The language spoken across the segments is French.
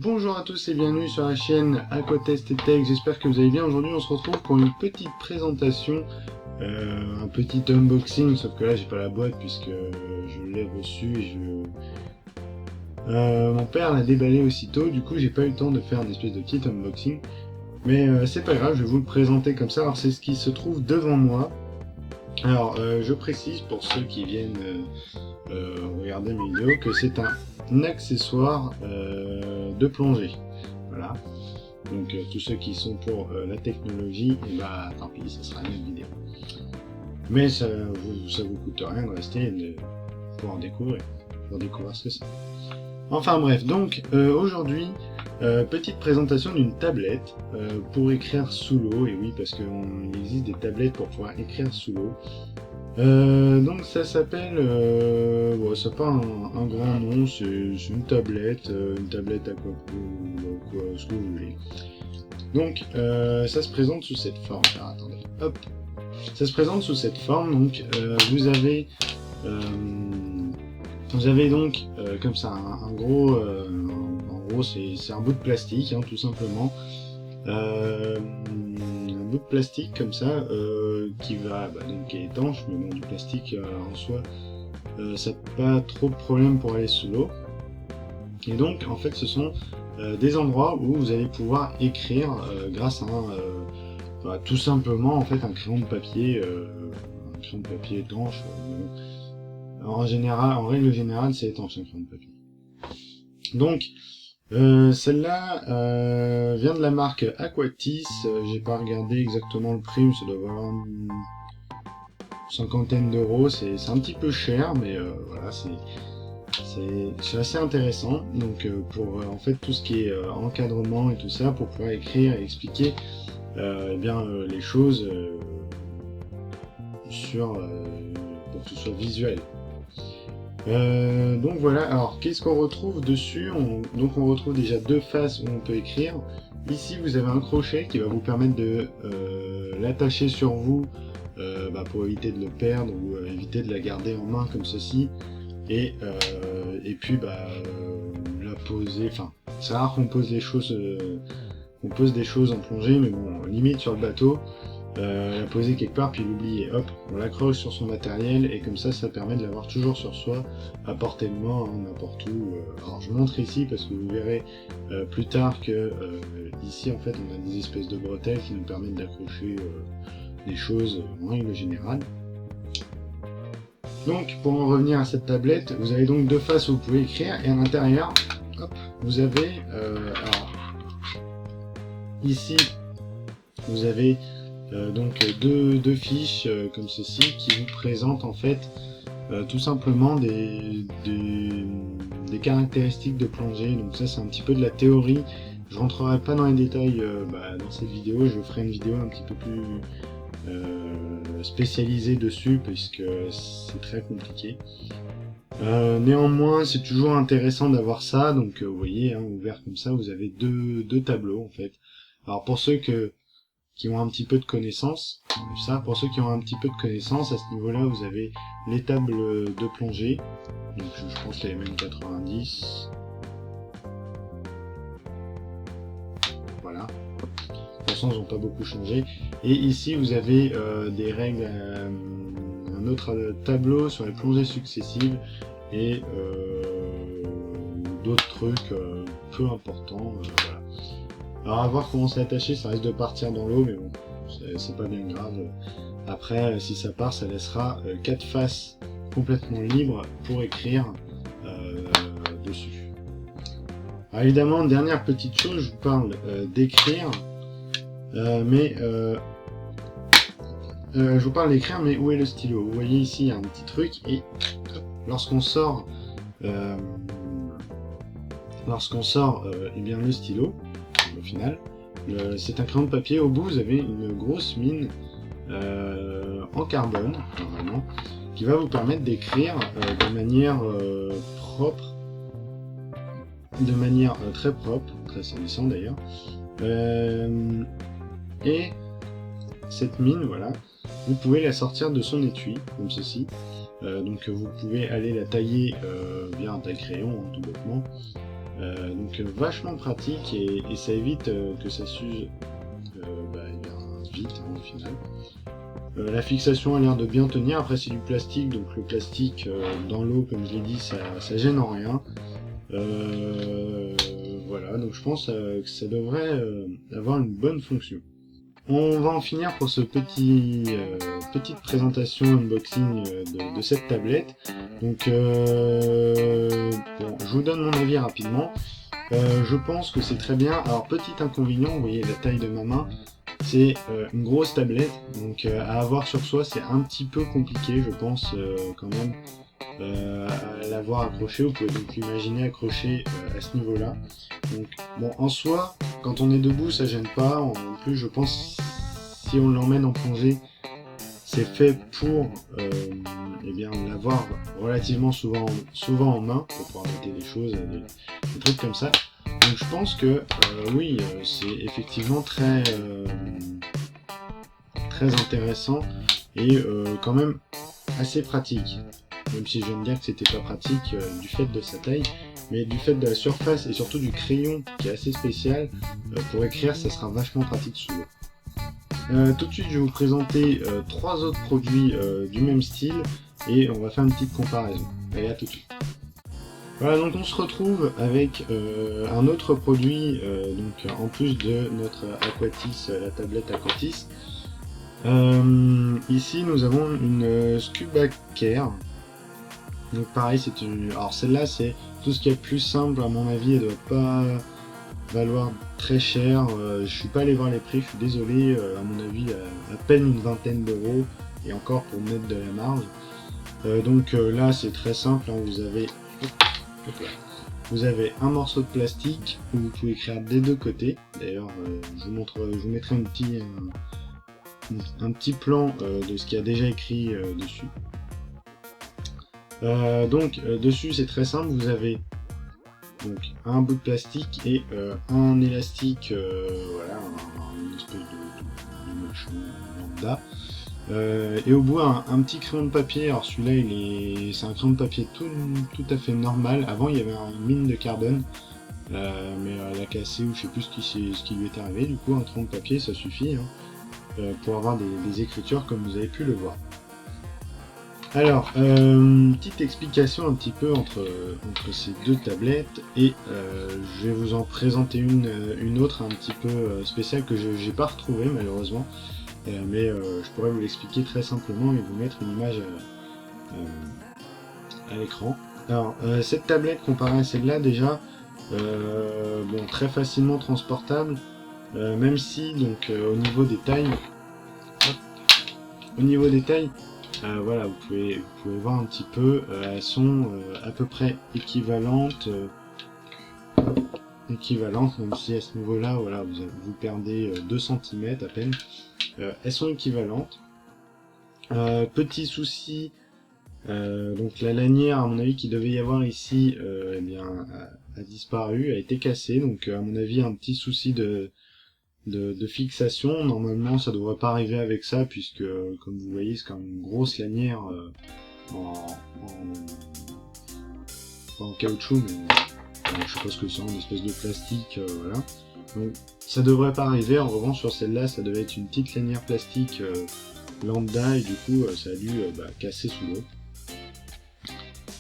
Bonjour à tous et bienvenue sur la chaîne Aquatest et Tech, j'espère que vous allez bien. Aujourd'hui on se retrouve pour une petite présentation, un petit unboxing, sauf que là j'ai pas la boîte puisque je l'ai reçu et mon père l'a déballé aussitôt, du coup j'ai pas eu le temps de faire une espèce de petit unboxing. Mais c'est pas grave, je vais vous le présenter comme ça. Alors c'est ce qui se trouve devant moi. Alors je précise pour ceux qui viennent regarder mes vidéos que c'est un accessoire de plongée. Voilà. Donc tous ceux qui sont pour la technologie, et bah tant pis, ça sera une autre vidéo. Mais ça vous coûte rien de rester et de pouvoir découvrir ce que c'est. Enfin bref, donc aujourd'hui, petite présentation d'une tablette pour écrire sous l'eau, et oui parce qu'il existe des tablettes pour pouvoir écrire sous l'eau. Donc ça s'appelle, bon, ça n'a pas un grand nom, c'est une tablette Aquapool, quoi, ce que vous voulez. Donc ça se présente sous cette forme. Alors, attendez, hop, ça se présente sous cette forme. Donc vous avez donc comme ça un gros, en gros c'est un bout de plastique, hein, tout simplement. Un bout de plastique comme ça qui va donc qui est étanche, mais bon, du plastique en soi ça n'a pas trop de problème pour aller sous l'eau. Et donc en fait ce sont des endroits où vous allez pouvoir écrire grâce à tout simplement en fait un crayon de papier étanche. En règle générale c'est étanche un crayon de papier. Donc celle-là vient de la marque Aquatis. J'ai pas regardé exactement le prix, mais ça doit valoir une cinquantaine d'euros. C'est un petit peu cher, mais voilà, c'est assez intéressant. Donc pour en fait tout ce qui est encadrement et tout ça, pour pouvoir écrire et expliquer les choses pour que ce soit visuel. Donc voilà, alors qu'est-ce qu'on retrouve dessus? Donc on retrouve déjà deux faces où on peut écrire. Ici vous avez un crochet qui va vous permettre de l'attacher sur vous pour éviter de le perdre ou éviter de la garder en main comme ceci. Et puis la poser, enfin c'est rare qu'on pose des choses en plongée, mais bon, limite sur le bateau. La poser quelque part puis l'oublier, hop, on l'accroche sur son matériel et comme ça permet de l'avoir toujours sur soi, à portée de main, hein, n'importe où. Alors je montre ici parce que vous verrez plus tard que ici en fait on a des espèces de bretelles qui nous permettent d'accrocher des choses en règle générale. Donc pour en revenir à cette tablette, vous avez donc deux faces où vous pouvez écrire et à l'intérieur, hop, vous avez alors ici vous avez donc deux fiches comme ceci qui vous présentent en fait tout simplement des caractéristiques de plongée. Donc ça c'est un petit peu de la théorie. Je rentrerai pas dans les détails dans cette vidéo, je ferai une vidéo un petit peu plus spécialisée dessus puisque c'est très compliqué. Néanmoins c'est toujours intéressant d'avoir ça. Donc vous voyez, hein, ouvert comme ça, vous avez deux tableaux en fait. Alors pour ceux qui ont un petit peu de connaissances, pour ceux qui ont un petit peu de connaissances, à ce niveau-là, vous avez les tables de plongée, donc je pense les MM90, voilà, de toute façon ils n'ont pas beaucoup changé, et ici vous avez des règles, un autre tableau sur les plongées successives, et d'autres trucs peu importants, voilà. Alors à voir comment c'est attaché, ça risque de partir dans l'eau, mais bon, c'est pas bien grave. Après, si ça part, ça laissera 4 faces complètement libres pour écrire dessus. Alors évidemment, dernière petite chose, je vous parle d'écrire, mais où est le stylo? Vous voyez ici, il y a un petit truc, et lorsqu'on sort, eh bien le stylo, au final, c'est un crayon de papier. Au bout, vous avez une grosse mine en carbone, normalement, qui va vous permettre d'écrire de manière propre, de manière très propre, très salissant d'ailleurs. Et cette mine, voilà, vous pouvez la sortir de son étui, comme ceci. Donc vous pouvez aller la tailler via un taille-crayon, hein, tout bêtement. Donc vachement pratique et ça évite que ça s'use vite au final. La fixation a l'air de bien tenir, après c'est du plastique, donc le plastique dans l'eau, comme je l'ai dit, ça gêne en rien. Voilà, donc je pense que ça devrait avoir une bonne fonction. On va en finir pour ce petite présentation unboxing de cette tablette. Donc bon, je vous donne mon avis rapidement. Je pense que c'est très bien. Alors petit inconvénient, vous voyez la taille de ma main, c'est une grosse tablette, donc à avoir sur soi c'est un petit peu compliqué, je pense quand même à l'avoir accroché. Vous pouvez donc l'imaginer accroché à ce niveau-là. Donc bon, en soi, quand on est debout, ça gêne pas. En plus, je pense si on l'emmène en plongée, c'est fait pour eh bien l'avoir relativement souvent en main pour pouvoir mettre des choses, des trucs comme ça. Donc je pense que oui, c'est effectivement très intéressant et quand même assez pratique. Même si je viens de dire que c'était pas pratique du fait de sa taille, mais du fait de la surface et surtout du crayon qui est assez spécial, pour écrire ça sera vachement pratique sous l'eau. Tout de suite je vais vous présenter 3 autres produits du même style et on va faire une petite comparaison. Allez, à tout de suite. Voilà, donc on se retrouve avec un autre produit, donc en plus de notre Aquatis, la tablette Aquatis. Ici nous avons une Scuba Care. Donc pareil, c'est une... Alors celle-là c'est tout ce qui est plus simple à mon avis, elle doit pas valoir très cher. Je suis pas allé voir les prix, je suis désolé, à mon avis à peine une vingtaine d'euros et encore pour mettre de la marge. Donc là c'est très simple, hein, vous avez un morceau de plastique où vous pouvez écrire des deux côtés. D'ailleurs je vous mettrai un petit plan de ce qu'il y a déjà écrit dessus. Dessus c'est très simple, vous avez donc un bout de plastique et un élastique, voilà, une espèce de machin lambda, et au bout un petit crayon de papier. Alors celui-là c'est un crayon de papier tout à fait normal. Avant il y avait une mine de carbone, mais elle a cassé ou je sais plus ce qui lui est arrivé. Du coup un crayon de papier ça suffit pour avoir des écritures comme vous avez pu le voir. Alors, petite explication un petit peu entre ces deux tablettes et je vais vous en présenter une autre un petit peu spéciale que je n'ai pas retrouvée malheureusement, mais je pourrais vous l'expliquer très simplement et vous mettre une image à l'écran. Alors, cette tablette comparée à celle-là déjà, bon, très facilement transportable, même si donc au niveau des tailles, voilà, vous pouvez voir un petit peu, elles sont à peu près équivalentes, même si à ce niveau-là, voilà, vous perdez 2 cm à peine. Elles sont équivalentes. Petit souci, donc la lanière, à mon avis, qui devait y avoir ici, eh bien, a disparu, a été cassée, donc à mon avis, un petit souci de fixation. Normalement ça devrait pas arriver avec ça puisque comme vous voyez c'est quand même une grosse lanière en caoutchouc, mais je sais pas ce que c'est, une espèce de plastique, voilà. Donc ça devrait pas arriver. En revanche sur celle-là ça devait être une petite lanière plastique lambda et du coup ça a dû casser sous l'eau.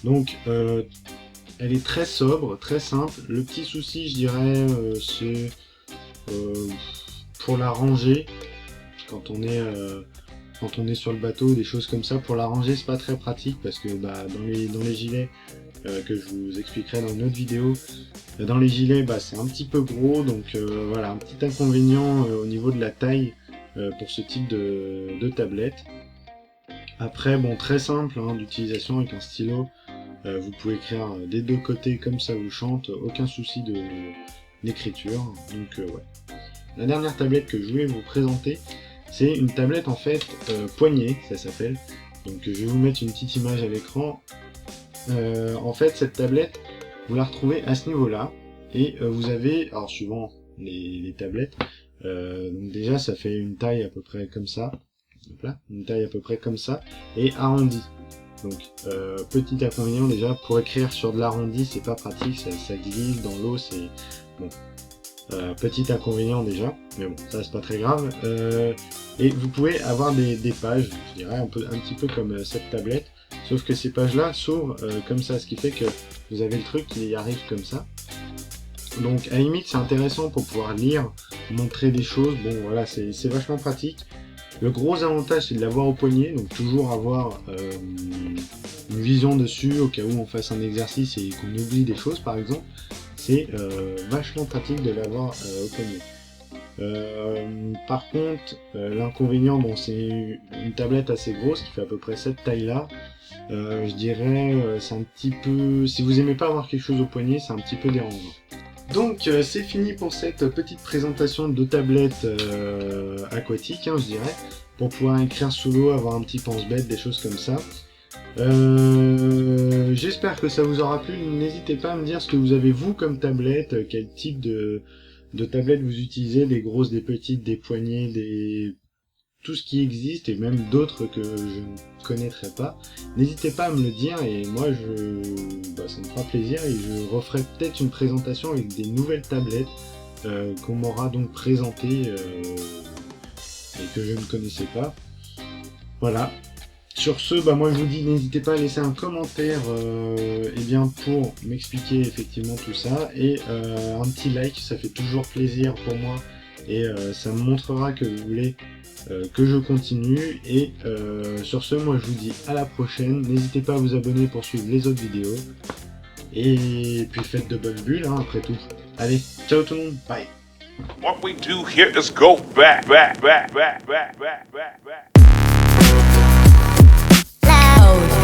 Donc elle est très sobre, très simple. Le petit souci je dirais c'est pour la ranger quand on est sur le bateau, des choses comme ça, pour la ranger c'est pas très pratique parce que dans les gilets que je vous expliquerai dans une autre vidéo, dans les gilets c'est un petit peu gros, donc voilà, un petit inconvénient au niveau de la taille pour ce type de tablette. Après bon, très simple d'utilisation avec un stylo, vous pouvez écrire des deux côtés comme ça vous chante, aucun souci d'écriture, donc ouais. La dernière tablette que je voulais vous présenter, c'est une tablette en fait poignée, ça s'appelle. Donc je vais vous mettre une petite image à l'écran. En fait cette tablette, vous la retrouvez à ce niveau-là, et vous avez, alors suivant les tablettes, donc déjà ça fait une taille à peu près comme ça, hop là, une taille à peu près comme ça, et arrondie. Donc petit inconvénient déjà, pour écrire sur de l'arrondi c'est pas pratique, ça glisse dans l'eau, c'est bon. Petit inconvénient déjà, mais bon, ça c'est pas très grave. Et vous pouvez avoir des pages, je dirais un petit peu comme cette tablette, sauf que ces pages-là s'ouvrent comme ça, ce qui fait que vous avez le truc qui arrive comme ça. Donc à la limite c'est intéressant pour pouvoir lire, montrer des choses, bon voilà, c'est vachement pratique. Le gros avantage c'est de l'avoir au poignet, donc toujours avoir une vision dessus au cas où on fasse un exercice et qu'on oublie des choses par exemple. C'est vachement pratique de l'avoir au poignet. Par contre, l'inconvénient, bon, c'est une tablette assez grosse qui fait à peu près cette taille-là. Je dirais, c'est un petit peu... Si vous aimez pas avoir quelque chose au poignet, c'est un petit peu dérangeant. Donc, c'est fini pour cette petite présentation de tablettes aquatiques, hein, je dirais, pour pouvoir écrire sous l'eau, avoir un petit pense-bête, des choses comme ça. J'espère que ça vous aura plu. N'hésitez pas à me dire ce que vous avez vous comme tablette, quel type de tablette vous utilisez, des grosses, des petites, des poignées, tout ce qui existe et même d'autres que je ne connaîtrais pas. N'hésitez pas à me le dire et moi ça me fera plaisir et je referai peut-être une présentation avec des nouvelles tablettes qu'on m'aura donc présentées et que je ne connaissais pas. Voilà. Sur ce, moi je vous dis, n'hésitez pas à laisser un commentaire pour m'expliquer effectivement tout ça et un petit like, ça fait toujours plaisir pour moi et ça me montrera que vous voulez que je continue et sur ce, moi je vous dis à la prochaine, n'hésitez pas à vous abonner pour suivre les autres vidéos et puis faites de bonnes bulles hein, après tout. Allez, ciao tout le monde, bye. What we do here is go back. Loud.